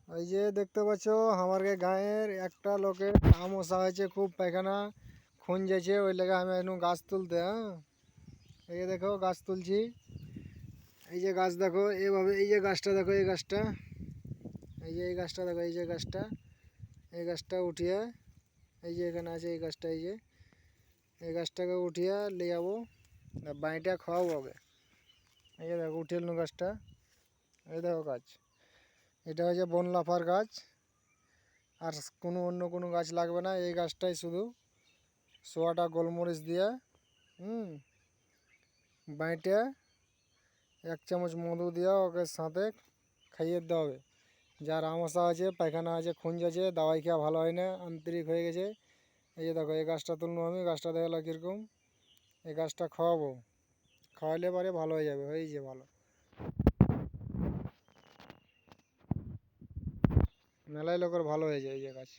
ওই যে দেখতে পাচ্ছ আমার গাঁয়ের একটা লোকের সমস্যা হয়েছে, খুব পায়খানা খুন যাচ্ছে, ওই লেগে আমি এখন গাছ তুলতে। হ্যাঁ, এই যে দেখো গাছ তুলছি। এই যে গাছ দেখো এভাবে, এই যে গাছটা দেখো, এই গাছটা, এই যে এই গাছটা দেখো, এই যে গাছটা, এই গাছটা উঠিয়ে, এই যে এখানে আছে এই গাছটা, এই যে এই গাছটাকে উঠিয়ে নিয়ে যাবো, বাঁইটা খাওয়াবো আগে। এই যে দেখো উঠিয়ে নিল গাছটা, এই দেখো গাছ, এটা হচ্ছে বন লাফার গাছ। আর কোনো অন্য কোনো গাছ লাগবে না, এই গাছটাই শুধু সোয়াটা গোলমরিচ দিয়ে বাইটে 1 চামচ মধু দিয়ে ওকে সাথে খাইয়ে দিতে হবে। যার আমসা আছে, পায়খানা আছে, খুঁজ আছে, দাওয়াই খেয়ে ভালো হয় না, আন্তরিক হয়ে গেছে। এই যে দেখো এই গাছটা তুললো আমি, গাছটা দেখলো কীরকম, এই গাছটা খাওয়াবো, খাওয়াইলে পরে ভালো হয়ে যাবে, হয়ে যে ভালো। মেলায় লোকের ভালো হয়ে যায় এই যে গাছ।